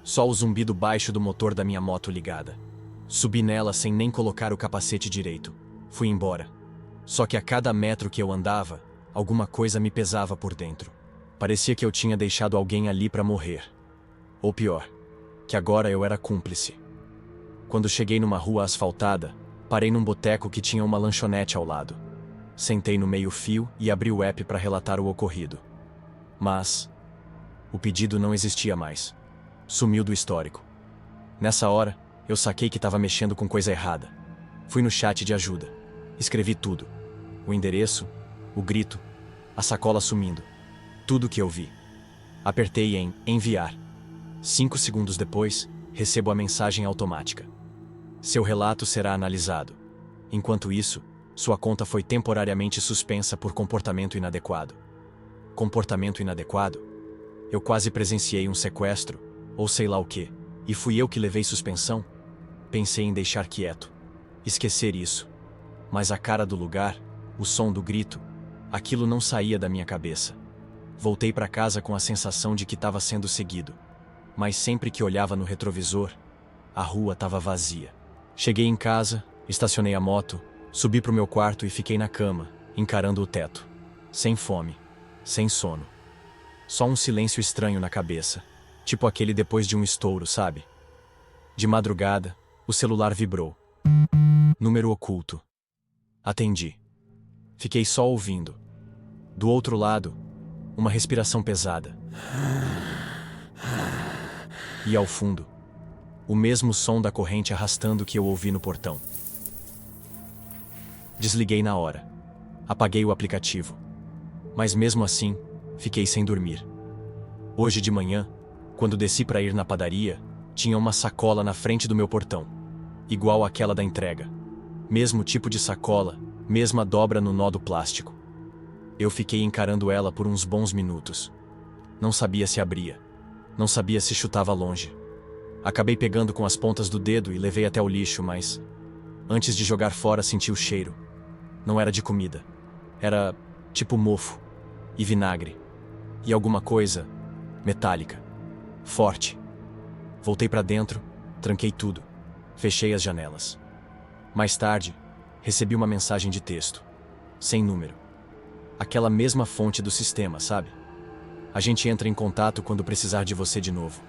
Só o zumbido baixo do motor da minha moto ligada. Subi nela sem nem colocar o capacete direito. Fui embora. Só que a cada metro que eu andava, alguma coisa me pesava por dentro. Parecia que eu tinha deixado alguém ali para morrer. Ou pior, que agora eu era cúmplice. Quando cheguei numa rua asfaltada, parei num boteco que tinha uma lanchonete ao lado. Sentei no meio-fio e abri o app para relatar o ocorrido. Mas o pedido não existia mais. Sumiu do histórico. Nessa hora, eu saquei que estava mexendo com coisa errada. Fui no chat de ajuda. Escrevi tudo. O endereço, o grito, a sacola sumindo. Tudo o que eu vi. Apertei em enviar. 5 segundos depois, recebo a mensagem automática. Seu relato será analisado. Enquanto isso, sua conta foi temporariamente suspensa por comportamento inadequado. Comportamento inadequado? Eu quase presenciei um sequestro, ou sei lá o quê, e fui eu que levei suspensão? Pensei em deixar quieto. Esquecer isso. Mas a cara do lugar, o som do grito, aquilo não saía da minha cabeça. Voltei para casa com a sensação de que estava sendo seguido. Mas sempre que olhava no retrovisor, a rua estava vazia. Cheguei em casa, estacionei a moto, subi pro meu quarto e fiquei na cama, encarando o teto. Sem fome, sem sono. Só um silêncio estranho na cabeça, tipo aquele depois de um estouro, sabe? De madrugada, o celular vibrou. Número oculto. Atendi. Fiquei só ouvindo. Do outro lado, uma respiração pesada. E ao fundo, o mesmo som da corrente arrastando que eu ouvi no portão. Desliguei na hora. Apaguei o aplicativo. Mas mesmo assim, fiquei sem dormir. Hoje de manhã, Quando desci para ir na padaria, tinha uma sacola na frente do meu portão, igual àquela da entrega. Mesmo tipo de sacola, mesma dobra no nó do plástico. Eu fiquei encarando ela por uns bons minutos. Não sabia se abria. Não sabia se chutava longe. Acabei pegando com as pontas do dedo e levei até o lixo, mas antes de jogar fora senti o cheiro. Não era de comida. Era tipo mofo e vinagre. E alguma coisa metálica. Forte. Voltei para dentro, tranquei tudo. Fechei as janelas. Mais tarde, recebi uma mensagem de texto. Sem número. Aquela mesma fonte do sistema, sabe? A gente entra em contato quando precisar de você de novo.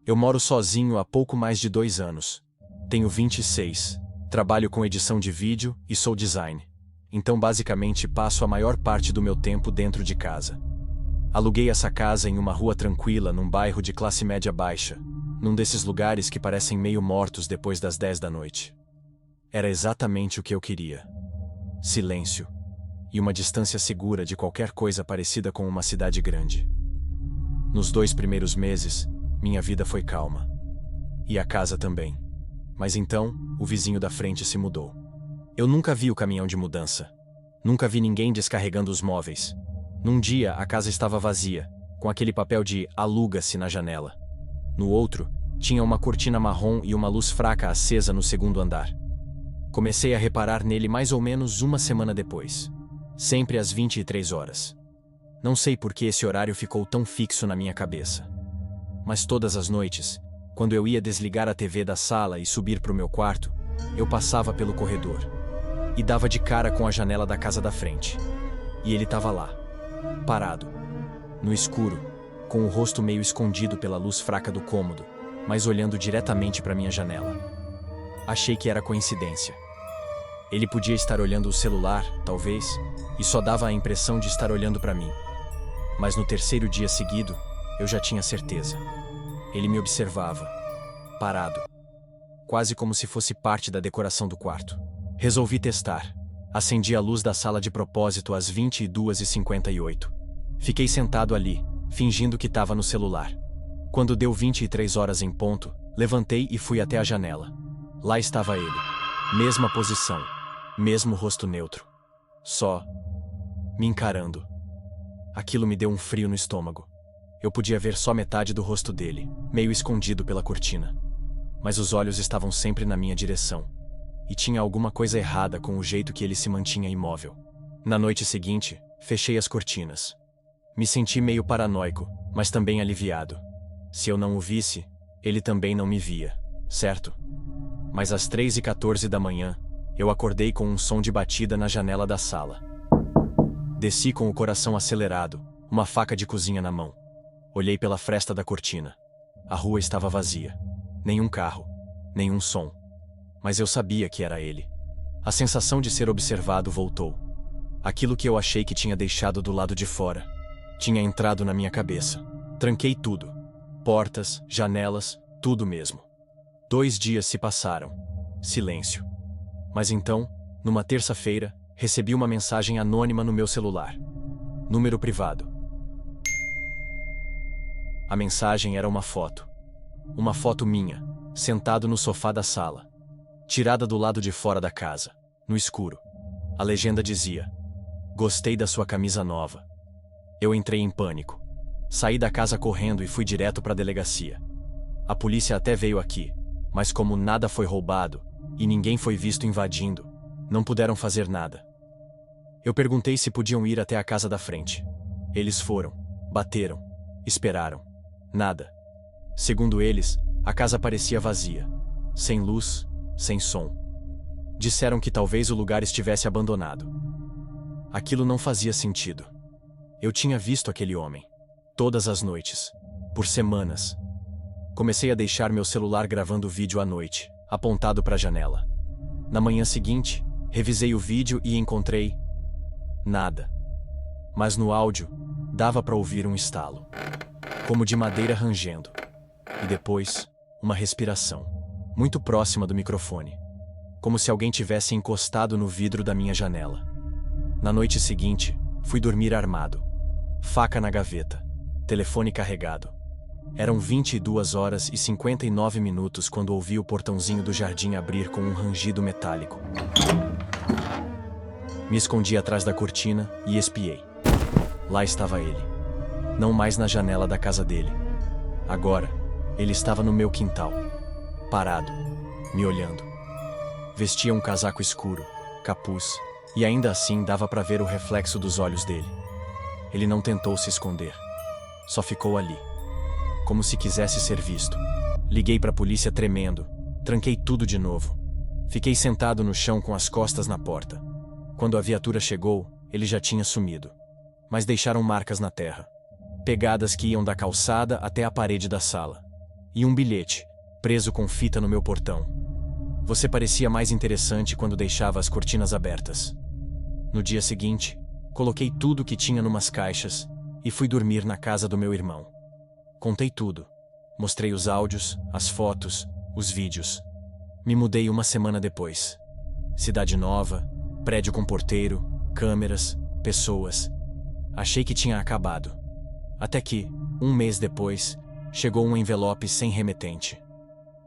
Eu moro sozinho há pouco mais de 2 anos. Tenho 26. Trabalho com edição de vídeo e sou design. Então basicamente passo a maior parte do meu tempo dentro de casa. Aluguei essa casa em uma rua tranquila num bairro de classe média baixa, num desses lugares que parecem meio mortos depois das 10 da noite. Era exatamente o que eu queria. Silêncio. E uma distância segura de qualquer coisa parecida com uma cidade grande. Nos 2 primeiros meses, minha vida foi calma. E a casa também. Mas então, o vizinho da frente se mudou. Eu nunca vi o caminhão de mudança. Nunca vi ninguém descarregando os móveis. Num dia, a casa estava vazia, com aquele papel de aluga-se na janela. No outro, tinha uma cortina marrom e uma luz fraca acesa no 2º andar. Comecei a reparar nele mais ou menos uma semana depois. Sempre às 23 horas. Não sei por que esse horário ficou tão fixo na minha cabeça. Mas todas as noites, quando eu ia desligar a TV da sala e subir para o meu quarto, eu passava pelo corredor e dava de cara com a janela da casa da frente. E ele estava lá, parado, no escuro, com o rosto meio escondido pela luz fraca do cômodo, mas olhando diretamente para minha janela. Achei que era coincidência. Ele podia estar olhando o celular, talvez, e só dava a impressão de estar olhando para mim. Mas no 3º dia seguido, eu já tinha certeza. Ele me observava, parado, quase como se fosse parte da decoração do quarto. Resolvi testar. Acendi a luz da sala de propósito às 22h58. Fiquei sentado ali, fingindo que estava no celular. Quando deu 23 horas em ponto, levantei e fui até a janela. Lá estava ele. Mesma posição, mesmo rosto neutro. Só me encarando. Aquilo me deu um frio no estômago. Eu podia ver só metade do rosto dele, meio escondido pela cortina. Mas os olhos estavam sempre na minha direção. E tinha alguma coisa errada com o jeito que ele se mantinha imóvel. Na noite seguinte, fechei as cortinas. Me senti meio paranoico, mas também aliviado. Se eu não o visse, ele também não me via, certo? Mas às 3h14 da manhã, eu acordei com um som de batida na janela da sala. Desci com o coração acelerado, uma faca de cozinha na mão. Olhei pela fresta da cortina. A rua estava vazia. Nenhum carro, nenhum som. Mas eu sabia que era ele. A sensação de ser observado voltou. Aquilo que eu achei que tinha deixado do lado de fora tinha entrado na minha cabeça. Tranquei tudo. Portas, janelas, tudo mesmo. 2 dias se passaram. Silêncio. Mas então, numa terça-feira, recebi uma mensagem anônima no meu celular. Número privado. A mensagem era uma foto. Uma foto minha, sentado no sofá da sala. Tirada do lado de fora da casa, no escuro. A legenda dizia: "Gostei da sua camisa nova." Eu entrei em pânico. Saí da casa correndo e fui direto para a delegacia. A polícia até veio aqui, mas como nada foi roubado e ninguém foi visto invadindo, não puderam fazer nada. Eu perguntei se podiam ir até a casa da frente. Eles foram, bateram, esperaram. Nada. Segundo eles, a casa parecia vazia. Sem luz, sem som. Disseram que talvez o lugar estivesse abandonado. Aquilo não fazia sentido. Eu tinha visto aquele homem. Todas as noites. Por semanas. Comecei a deixar meu celular gravando vídeo à noite, apontado para a janela. Na manhã seguinte, revisei o vídeo e encontrei nada. Mas no áudio, dava para ouvir um estalo. Como de madeira rangendo. E depois, uma respiração. Muito próxima do microfone. Como se alguém tivesse encostado no vidro da minha janela. Na noite seguinte, fui dormir armado. Faca na gaveta. Telefone carregado. Eram 22h59 quando ouvi o portãozinho do jardim abrir com um rangido metálico. Me escondi atrás da cortina e espiei. Lá estava ele. Não mais na janela da casa dele. Agora, ele estava no meu quintal, parado, me olhando. Vestia um casaco escuro, capuz, e ainda assim dava para ver o reflexo dos olhos dele. Ele não tentou se esconder. Só ficou ali, como se quisesse ser visto. Liguei para a polícia tremendo, tranquei tudo de novo. Fiquei sentado no chão com as costas na porta. Quando a viatura chegou, ele já tinha sumido. Mas deixaram marcas na terra. Pegadas que iam da calçada até a parede da sala. E um bilhete, preso com fita no meu portão. Você parecia mais interessante quando deixava as cortinas abertas. No dia seguinte, coloquei tudo que tinha numas caixas e fui dormir na casa do meu irmão. Contei tudo. Mostrei os áudios, as fotos, os vídeos. Me mudei uma semana depois. Cidade nova, prédio com porteiro, câmeras, pessoas. Achei que tinha acabado. Até que, um mês depois, chegou um envelope sem remetente.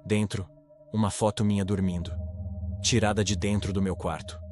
Dentro, uma foto minha dormindo, tirada de dentro do meu quarto.